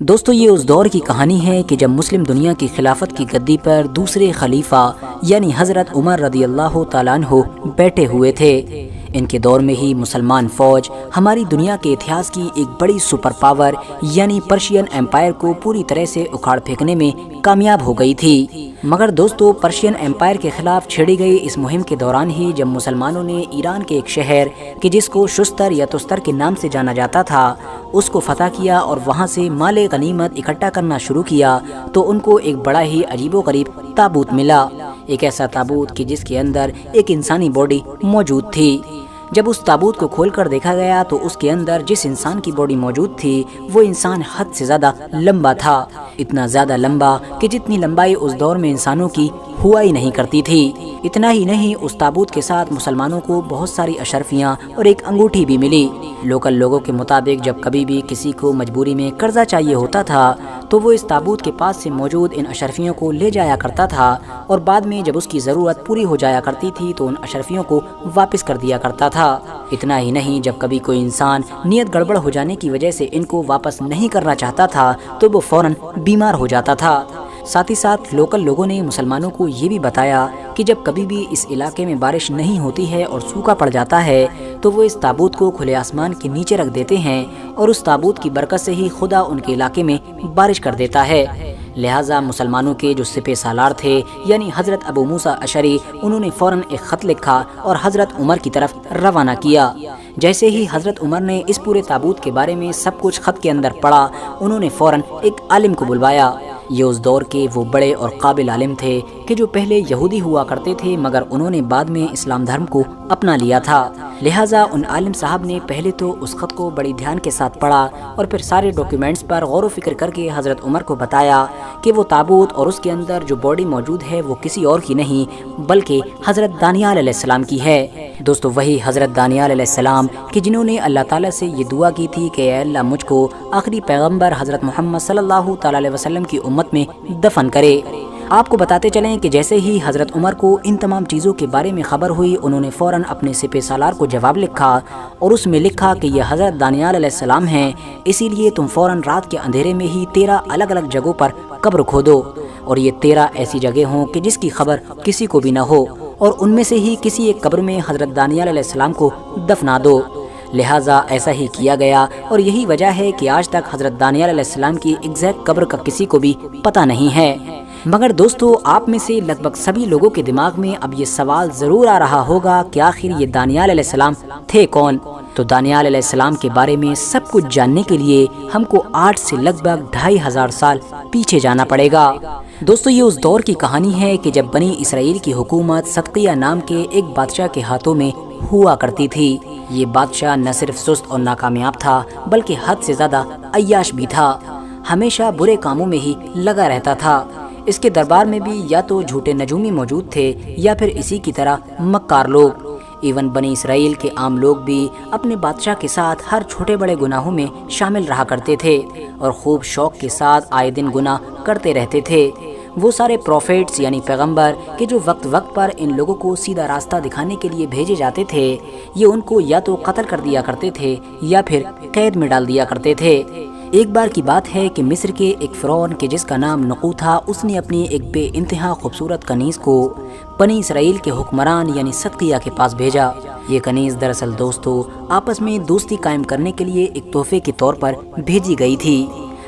دوستو یہ اس دور کی کہانی ہے کہ جب مسلم دنیا کی خلافت کی گدی پر دوسرے خلیفہ یعنی حضرت عمر رضی اللہ تعالیٰ عنہ بیٹھے ہوئے تھے۔ ان کے دور میں ہی مسلمان فوج ہماری دنیا کے اتہاس کی ایک بڑی سپر پاور یعنی پرشین ایمپائر کو پوری طرح سے اکھاڑ پھینکنے میں کامیاب ہو گئی تھی۔ مگر دوستو پرشین ایمپائر کے خلاف چھیڑی گئی اس مہم کے دوران ہی جب مسلمانوں نے ایران کے ایک شہر کہ جس کو شستر یا تستر کے نام سے جانا جاتا تھا اس کو فتح کیا اور وہاں سے مال غنیمت اکٹھا کرنا شروع کیا تو ان کو ایک بڑا ہی عجیب و غریب تابوت ملا، ایک ایسا تابوت کہ جس کے اندر ایک انسانی باڈی موجود تھی۔ جب اس تابوت کو کھول کر دیکھا گیا تو اس کے اندر جس انسان کی باڈی موجود تھی وہ انسان حد سے زیادہ لمبا تھا، اتنا زیادہ لمبا کہ جتنی لمبائی اس دور میں انسانوں کی ہوا ہی نہیں کرتی تھی۔ اتنا ہی نہیں، اس تابوت کے ساتھ مسلمانوں کو بہت ساری اشرفیاں اور ایک انگوٹھی بھی ملی۔ لوکل لوگوں کے مطابق جب کبھی بھی کسی کو مجبوری میں قرضہ چاہیے ہوتا تھا تو وہ اس تابوت کے پاس سے موجود ان اشرفیوں کو لے جایا کرتا تھا اور بعد میں جب اس کی ضرورت پوری ہو جایا کرتی تھی تو ان اشرفیوں کو واپس کر دیا کرتا تھا۔ اتنا ہی نہیں، جب کبھی کوئی انسان نیت گڑبڑ ہو جانے کی وجہ سے ان کو واپس نہیں کرنا چاہتا تھا تو وہ فوراً بیمار ہو جاتا تھا۔ ساتھ ہی ساتھ لوکل لوگوں نے مسلمانوں کو یہ بھی بتایا کہ جب کبھی بھی اس علاقے میں بارش نہیں ہوتی ہے اور سوکھا پڑ جاتا ہے تو وہ اس تابوت کو کھلے آسمان کے نیچے رکھ دیتے ہیں اور اس تابوت کی برکت سے ہی خدا ان کے علاقے میں بارش کر دیتا ہے۔ لہٰذا مسلمانوں کے جو سپہ سالار تھے یعنی حضرت ابو موسیٰ اشعری، انہوں نے فوراً ایک خط لکھا اور حضرت عمر کی طرف روانہ کیا۔ جیسے ہی حضرت عمر نے اس پورے تابوت کے بارے میں سب کچھ خط کے اندر پڑھا، انہوں نے فوراً ایک عالم کو بلوایا۔ یہ اس دور کے وہ بڑے اور قابل عالم تھے کہ جو پہلے یہودی ہوا کرتے تھے مگر انہوں نے بعد میں اسلام دھرم کو اپنا لیا تھا۔ لہٰذا ان عالم صاحب نے پہلے تو اس خط کو بڑی دھیان کے ساتھ پڑھا اور پھر سارے ڈاکیومنٹس پر غور و فکر کر کے حضرت عمر کو بتایا کہ وہ تابوت اور اس کے اندر جو باڈی موجود ہے وہ کسی اور کی نہیں بلکہ حضرت دانیال علیہ السلام کی ہے۔ دوستو وہی حضرت دانیال علیہ السلام کہ جنہوں نے اللہ تعالیٰ سے یہ دعا کی تھی کہ اے اللہ مجھ کو آخری پیغمبر حضرت محمد صلی اللہ تعالیٰ علیہ وسلم کی امت میں دفن کرے۔ آپ کو بتاتے چلیں کہ جیسے ہی حضرت عمر کو ان تمام چیزوں کے بارے میں خبر ہوئی، انہوں نے فوراً اپنے سپہ سالار کو جواب لکھا اور اس میں لکھا کہ یہ حضرت دانیال علیہ السلام ہیں، اسی لیے تم فوراً رات کے اندھیرے میں ہی 13 الگ الگ جگہوں پر قبر کھودو اور یہ 13 ایسی جگہ ہوں کہ جس کی خبر کسی کو بھی نہ ہو اور ان میں سے ہی کسی ایک قبر میں حضرت دانیال علیہ السلام کو دفنا دو۔ لہٰذا ایسا ہی کیا گیا اور یہی وجہ ہے کہ آج تک حضرت دانیال علیہ السلام کی ایگزیکٹ قبر کا کسی کو بھی پتہ نہیں ہے۔ مگر دوستو آپ میں سے لگ بھگ سبھی لوگوں کے دماغ میں اب یہ سوال ضرور آ رہا ہوگا کہ آخر یہ دانیال علیہ السلام تھے کون؟ تو دانیال علیہ السلام کے بارے میں سب کچھ جاننے کے لیے ہم کو 8 سے لگ بھگ 2500 سال پیچھے جانا پڑے گا۔ دوستو یہ اس دور کی کہانی ہے کہ جب بنی اسرائیل کی حکومت صدقیہ نام کے ایک بادشاہ کے ہاتھوں میں ہوا کرتی تھی۔ یہ بادشاہ نہ صرف سست اور ناکامیاب تھا بلکہ حد سے زیادہ عیاش بھی تھا، ہمیشہ برے کاموں میں ہی لگا رہتا تھا۔ اس کے دربار میں بھی یا تو جھوٹے نجومی موجود تھے یا پھر اسی کی طرح مکار لوگ۔ ایون بنی اسرائیل کے عام لوگ بھی اپنے بادشاہ کے ساتھ ہر چھوٹے بڑے گناہوں میں شامل رہا کرتے تھے اور خوب شوق کے ساتھ آئے دن گناہ کرتے رہتے تھے۔ وہ سارے پروفیٹس یعنی پیغمبر کہ جو وقت وقت پر ان لوگوں کو سیدھا راستہ دکھانے کے لیے بھیجے جاتے تھے، یہ ان کو یا تو قتل کر دیا کرتے تھے یا پھر قید میں ڈال دیا کرتے تھے۔ ایک بار کی بات ہے کہ مصر کے ایک فرعون کے جس کا نام نقو تھا، اس نے اپنی ایک بے انتہا خوبصورت کنیز کو بنی اسرائیل کے حکمران یعنی صدقیہ کے پاس بھیجا۔ یہ کنیز دراصل دوستو آپس میں دوستی قائم کرنے کے لیے ایک تحفے کے طور پر بھیجی گئی تھی،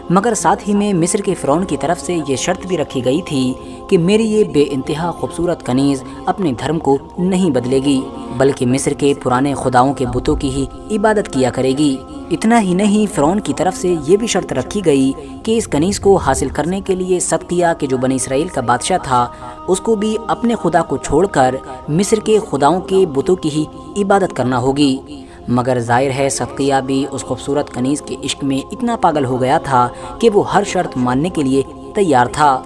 مگر ساتھ ہی میں مصر کے فرعون کی طرف سے یہ شرط بھی رکھی گئی تھی کہ میری یہ بے انتہا خوبصورت کنیز اپنے دھرم کو نہیں بدلے گی بلکہ مصر کے پرانے خداؤں کے بتوں کی ہی عبادت کیا کرے گی۔ اتنا ہی نہیں، فرعون کی طرف سے یہ بھی شرط رکھی گئی کہ اس کنیز کو حاصل کرنے کے لیے صدقیہ کہ جو بنی اسرائیل کا بادشاہ تھا اس کو بھی اپنے خدا کو چھوڑ کر مصر کے خداؤں کے بتوں کی ہی عبادت کرنا ہوگی۔ مگر ظاہر ہے صدقیہ بھی اس خوبصورت کنیز کے عشق میں اتنا پاگل ہو گیا تھا کہ وہ ہر شرط ماننے کے لیے تیار تھا۔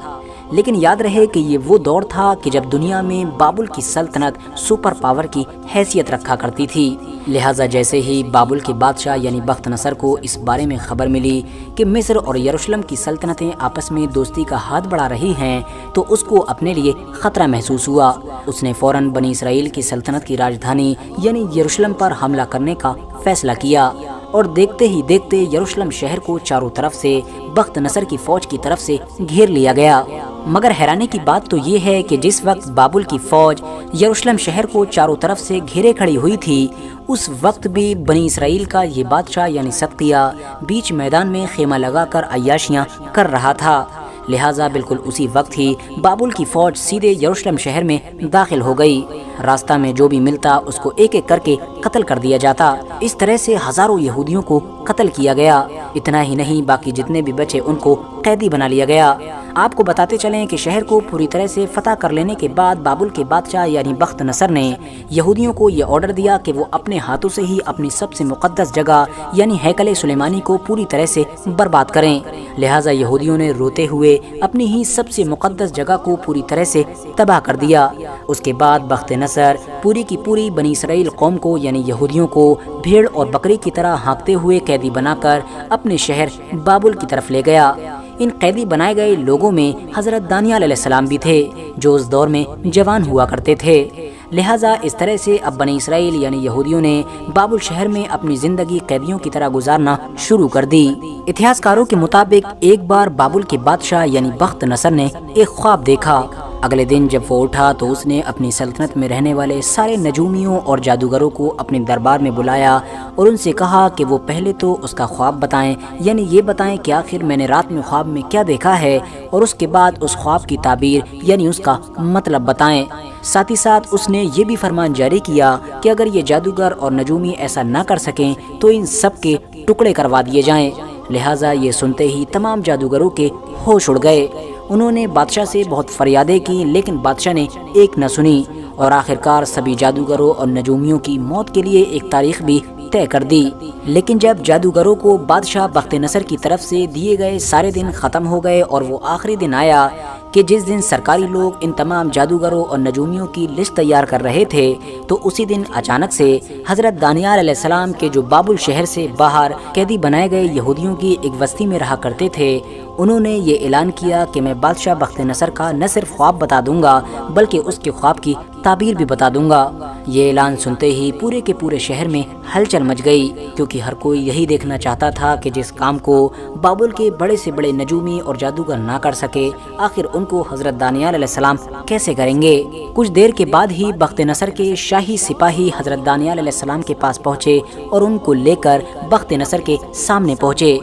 لیکن یاد رہے کہ یہ وہ دور تھا کہ جب دنیا میں بابل کی سلطنت سپر پاور کی حیثیت رکھا کرتی تھی۔ لہٰذا جیسے ہی بابل کے بادشاہ یعنی بخت نصر کو اس بارے میں خبر ملی کہ مصر اور یروشلم کی سلطنتیں آپس میں دوستی کا ہاتھ بڑھا رہی ہیں تو اس کو اپنے لیے خطرہ محسوس ہوا۔ اس نے فوراً بنی اسرائیل کی سلطنت کی راجدھانی یعنی یروشلم پر حملہ کرنے کا فیصلہ کیا اور دیکھتے ہی دیکھتے یروشلم شہر کو چاروں طرف سے بخت نصر کی فوج کی طرف سے گھیر لیا گیا۔ مگر حیرانی کی بات تو یہ ہے کہ جس وقت بابل کی فوج یروشلم شہر کو چاروں طرف سے گھیرے کھڑی ہوئی تھی، اس وقت بھی بنی اسرائیل کا یہ بادشاہ یعنی صدقیہ بیچ میدان میں خیمہ لگا کر عیاشیاں کر رہا تھا۔ لہٰذا بالکل اسی وقت ہی بابل کی فوج سیدھے یروشلم شہر میں داخل ہو گئی۔ راستہ میں جو بھی ملتا اس کو ایک ایک کر کے قتل کر دیا جاتا۔ اس طرح سے ہزاروں یہودیوں کو قتل کیا گیا۔ اتنا ہی نہیں، باقی جتنے بھی بچے ان کو قیدی بنا لیا گیا۔ آپ کو بتاتے چلیں کہ شہر کو پوری طرح سے فتح کر لینے کے بعد بابل کے بادشاہ یعنی بخت نصر نے یہودیوں کو یہ آرڈر دیا کہ وہ اپنے ہاتھوں سے ہی اپنی سب سے مقدس جگہ یعنی ہیکل سلیمانی کو پوری طرح سے برباد کریں۔ لہٰذا یہودیوں نے روتے ہوئے اپنی ہی سب سے مقدس جگہ کو پوری طرح سے تباہ کر دیا۔ اس کے بعد بخت نصر پوری کی پوری بنی اسرائیل قوم کو یعنی یہودیوں کو بھیڑ اور بکری کی طرح ہانکتے ہوئے قیدی بنا کر اپنے شہر بابل کی طرف لے گیا۔ ان قیدی بنائے گئے لوگوں میں حضرت دانیال علیہ السلام بھی تھے، جو اس دور میں جوان ہوا کرتے تھے۔ لہٰذا اس طرح سے اب بنی اسرائیل یعنی یہودیوں نے بابل شہر میں اپنی زندگی قیدیوں کی طرح گزارنا شروع کر دی۔ اتہاس کاروں کے مطابق ایک بار بابل کے بادشاہ یعنی بخت نصر نے ایک خواب دیکھا۔ اگلے دن جب وہ اٹھا تو اس نے اپنی سلطنت میں رہنے والے سارے نجومیوں اور جادوگروں کو اپنے دربار میں بلایا اور ان سے کہا کہ وہ پہلے تو اس کا خواب بتائیں، یعنی یہ بتائیں کہ آخر میں نے رات میں خواب میں کیا دیکھا ہے، اور اس کے بعد اس خواب کی تعبیر یعنی اس کا مطلب بتائیں۔ ساتھ ہی ساتھ اس نے یہ بھی فرمان جاری کیا کہ اگر یہ جادوگر اور نجومی ایسا نہ کر سکیں تو ان سب کے ٹکڑے کروا دیے جائیں۔ لہٰذا یہ سنتے ہی تمام جادوگروں کے ہوش اڑ گئے۔ انہوں نے بادشاہ سے بہت فریادیں کی، لیکن بادشاہ نے ایک نہ سنی، اور آخرکار سبھی جادوگروں اور نجومیوں کی موت کے لیے ایک تاریخ بھی طے کر دی۔ لیکن جب جادوگروں کو بادشاہ بخت نصر کی طرف سے دیے گئے سارے دن ختم ہو گئے اور وہ آخری دن آیا کہ جس دن سرکاری لوگ ان تمام جادوگروں اور نجومیوں کی لسٹ تیار کر رہے تھے، تو اسی دن اچانک سے حضرت دانیال علیہ السلام کے جو بابل شہر سے باہر قیدی بنائے گئے یہودیوں کی ایک بستی میں رہا کرتے تھے، انہوں نے یہ اعلان کیا کہ میں بادشاہ بخت نصر کا نہ صرف خواب بتا دوں گا بلکہ اس کے خواب کی تعبیر بھی بتا دوں گا۔ یہ اعلان سنتے ہی پورے کے پورے شہر میں ہلچل مچ گئی، کیونکہ ہر کوئی یہی دیکھنا چاہتا تھا کہ جس کام کو بابل کے بڑے سے بڑے نجومی اور جادوگر نہ کر سکے، آخر ان کو حضرت دانیال علیہ السلام کیسے کریں گے۔ کچھ دیر کے بعد ہی بخت نصر کے شاہی سپاہی حضرت دانیال علیہ السلام کے پاس پہنچے اور ان کو لے کر بخت نصر کے سامنے پہنچے۔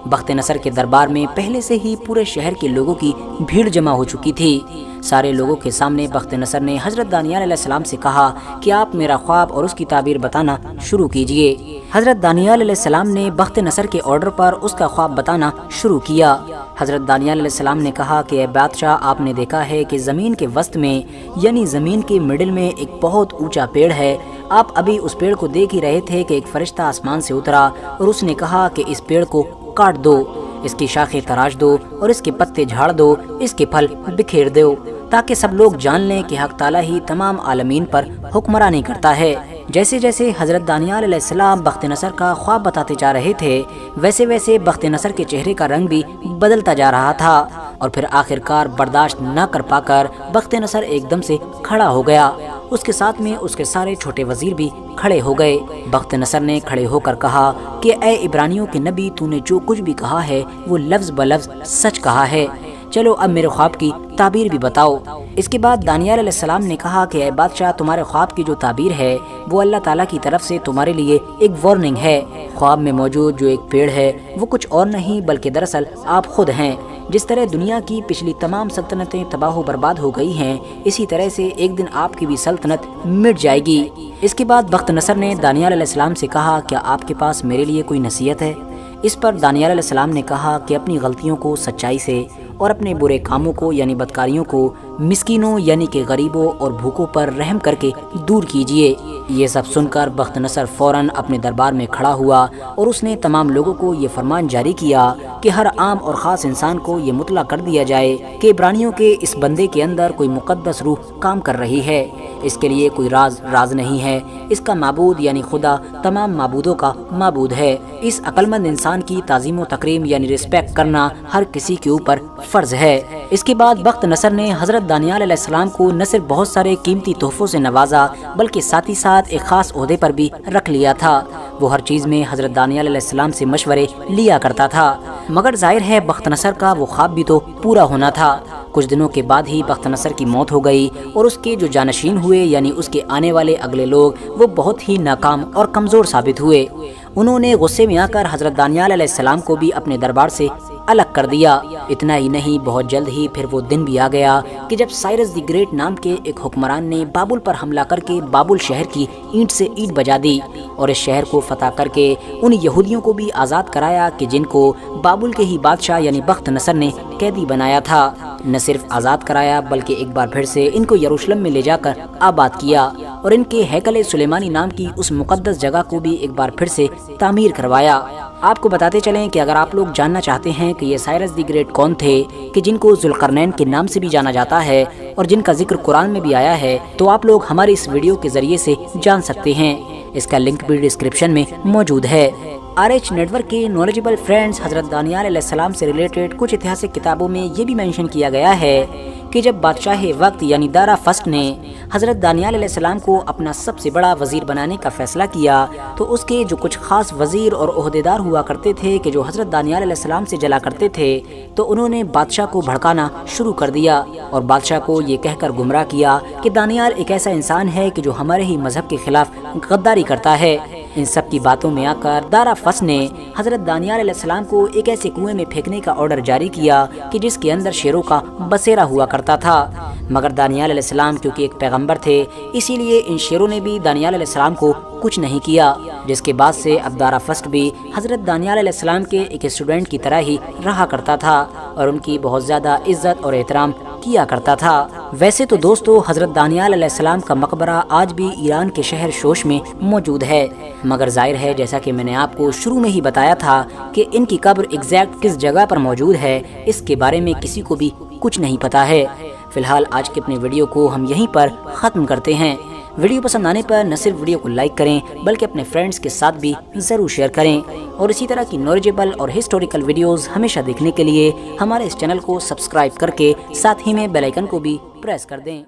بخت نصر کے دربار میں پہلے سے ہی پورے شہر کے لوگوں کی بھیڑ جمع ہو چکی تھی۔ سارے لوگوں کے سامنے بخت نصر نے حضرت دانیال علیہ السلام سے کہا کہ آپ میرا خواب اور اس کی تعبیر بتانا شروع کیجئے۔ حضرت دانیال علیہ السلام نے بخت نصر کے آرڈر پر اس کا خواب بتانا شروع کیا۔ حضرت دانیال علیہ السلام نے کہا کہ اے بادشاہ، آپ نے دیکھا ہے کہ زمین کے وسط میں یعنی زمین کے مڈل میں ایک بہت اونچا پیڑ ہے۔ آپ ابھی اس پیڑ کو دیکھ ہی رہے تھے کہ ایک فرشتہ آسمان سے اترا اور اس نے کہا کہ اس پیڑ کو کاٹ دو، اس کی شاخیں تراش دو اور اس کے پتے جھاڑ دو، اس کے پھل بکھیر دو، تاکہ سب لوگ جان لیں کہ حق تعالیٰ ہی تمام عالمین پر حکمرانی کرتا ہے۔ جیسے جیسے حضرت دانیال علیہ السلام بخت نصر کا خواب بتاتے جا رہے تھے، ویسے ویسے بخت نصر کے چہرے کا رنگ بھی بدلتا جا رہا تھا، اور پھر آخرکار برداشت نہ کر پا کر بخت نصر ایک دم سے کھڑا ہو گیا۔ اس کے ساتھ میں اس کے سارے چھوٹے وزیر بھی کھڑے ہو گئے۔ بخت نصر نے کھڑے ہو کر کہا کہ اے عبرانیوں کے نبی، تو نے جو کچھ بھی کہا ہے وہ لفظ بلفظ سچ کہا ہے، چلو اب میرے خواب کی تعبیر بھی بتاؤ۔ اس کے بعد دانیال علیہ السلام نے کہا کہ اے بادشاہ، تمہارے خواب کی جو تعبیر ہے وہ اللہ تعالیٰ کی طرف سے تمہارے لیے ایک وارننگ ہے۔ خواب میں موجود جو ایک پیڑ ہے وہ کچھ اور نہیں بلکہ دراصل آپ خود ہیں۔ جس طرح دنیا کی پچھلی تمام سلطنتیں تباہ و برباد ہو گئی ہیں، اسی طرح سے ایک دن آپ کی بھی سلطنت مٹ جائے گی۔ اس کے بعد بخت نصر نے دانیال علیہ السلام سے کہا کیا آپ کے پاس میرے لیے کوئی نصیحت ہے؟ اس پر دانیال علیہ السلام نے کہا کہ اپنی غلطیوں کو سچائی سے اور اپنے برے کاموں کو یعنی بدکاریوں کو مسکینوں یعنی کہ غریبوں اور بھوکوں پر رحم کر کے دور کیجیے۔ یہ سب سن کر بخت نصر فوراً اپنے دربار میں کھڑا ہوا اور اس نے تمام لوگوں کو یہ فرمان جاری کیا کہ ہر عام اور خاص انسان کو یہ مطلع کر دیا جائے کہ عبرانیوں کے اس بندے کے اندر کوئی مقدس روح کام کر رہی ہے۔ اس کے لیے کوئی راز نہیں ہے، اس کا معبود یعنی خدا تمام معبودوں کا معبود ہے۔ اس عقل مند انسان کی تعظیم و تکریم یعنی رسپیکٹ کرنا ہر کسی کے اوپر فرض ہے۔ اس کے بعد بخت نصر نے حضرت دانیال علیہ السلام کو نہ صرف بہت سارے قیمتی تحفوں سے نوازا بلکہ ساتھ ہی ساتھ ایک خاص عہدے پر بھی رکھ لیا تھا۔ وہ ہر چیز میں حضرت دانیال علیہ السلام سے مشورے لیا کرتا تھا، مگر ظاہر ہے بخت نصر کا وہ خواب بھی تو پورا ہونا تھا۔ کچھ دنوں کے بعد ہی بخت نصر کی موت ہو گئی اور اس کے جو جانشین ہوئے یعنی اس کے آنے والے اگلے لوگ وہ بہت ہی ناکام اور کمزور ثابت ہوئے۔ انہوں نے غصے میں آ کر حضرت دانیال علیہ السلام کو بھی اپنے دربار سے الگ کر دیا۔ اتنا ہی نہیں، بہت جلد ہی پھر وہ دن بھی آ گیا کہ جب سائرس دی گریٹ نام کے ایک حکمران نے بابل پر حملہ کر کے بابل شہر کی اینٹ سے اینٹ بجا دی اور اس شہر کو فتح کر کے ان یہودیوں کو بھی آزاد کرایا کہ جن کو بابل کے ہی بادشاہ یعنی بخت نصر نے قیدی بنایا تھا۔ نہ صرف آزاد کرایا بلکہ ایک بار پھر سے ان کو یروشلم میں لے جا کر آباد کیا اور ان کے ہیکل سلیمانی نام کی اس مقدس جگہ کو بھی ایک بار پھر سے تعمیر کروایا۔ آپ کو بتاتے چلیں کہ اگر آپ لوگ جاننا چاہتے ہیں کہ یہ سائرس دی گریٹ کون تھے کہ جن کو ذوالقرنین کے نام سے بھی جانا جاتا ہے اور جن کا ذکر قرآن میں بھی آیا ہے، تو آپ لوگ ہماری اس ویڈیو کے ذریعے سے جان سکتے ہیں۔ اس کا لنک بھی ڈسکرپشن میں موجود ہے۔ RH نیٹورک کے نالجبل فرینڈز، حضرت دانیال علیہ السلام سے ریلیٹڈ کچھ اتہاسک کتابوں میں یہ بھی مینشن کیا گیا ہے کہ جب بادشاہ وقت یعنی دارا فسٹ نے حضرت دانیال علیہ السلام کو اپنا سب سے بڑا وزیر بنانے کا فیصلہ کیا تو اس کے جو کچھ خاص وزیر اور عہدیدار ہوا کرتے تھے کہ جو حضرت دانیال علیہ السلام سے جلا کرتے تھے، تو انہوں نے بادشاہ کو بھڑکانا شروع کر دیا اور بادشاہ کو یہ کہہ کر گمراہ کیا کہ دانیال ایک ایسا انسان ہے کہ جو ہمارے ہی مذہب کے خلاف غداری کرتا ہے۔ ان سب کی باتوں میں آ کر دارا فس نے حضرت دانیال علیہ السلام کو ایک ایسے کنویں میں پھینکنے کا آرڈر جاری کیا کہ جس کے اندر شیروں کا بسیرا ہوا کرتا تھا، مگر دانیال علیہ السلام کیونکہ ایک پیغمبر تھے اسی لیے ان شیروں نے بھی دانیال علیہ السلام کو کچھ نہیں کیا، جس کے بعد سے اب دارا فسٹ بھی حضرت دانیال علیہ السلام کے ایک اسٹوڈنٹ کی طرح ہی رہا کرتا تھا اور ان کی بہت زیادہ عزت اور احترام کیا کرتا تھا۔ ویسے تو دوستو حضرت دانیال علیہ السلام کا مقبرہ آج بھی ایران کے شہر شوش میں موجود ہے، مگر ظاہر ہے جیسا کہ میں نے آپ کو شروع میں ہی بتایا تھا کہ ان کی قبر ایگزیکٹ کس جگہ پر موجود ہے اس کے بارے میں کسی کو بھی کچھ نہیں پتا ہے۔ فی الحال آج کے اپنے ویڈیو کو ہم یہیں پر ختم کرتے ہیں۔ ویڈیو پسند آنے پر نہ صرف ویڈیو کو لائک کریں بلکہ اپنے فرینڈز کے ساتھ بھی ضرور شیئر کریں اور اسی طرح کی نالجبل اور ہسٹوریکل ویڈیوز ہمیشہ دیکھنے کے لیے ہمارے اس چینل کو سبسکرائب کر کے ساتھ ہی میں بیل آئیکن کو بھی پریس کر دیں۔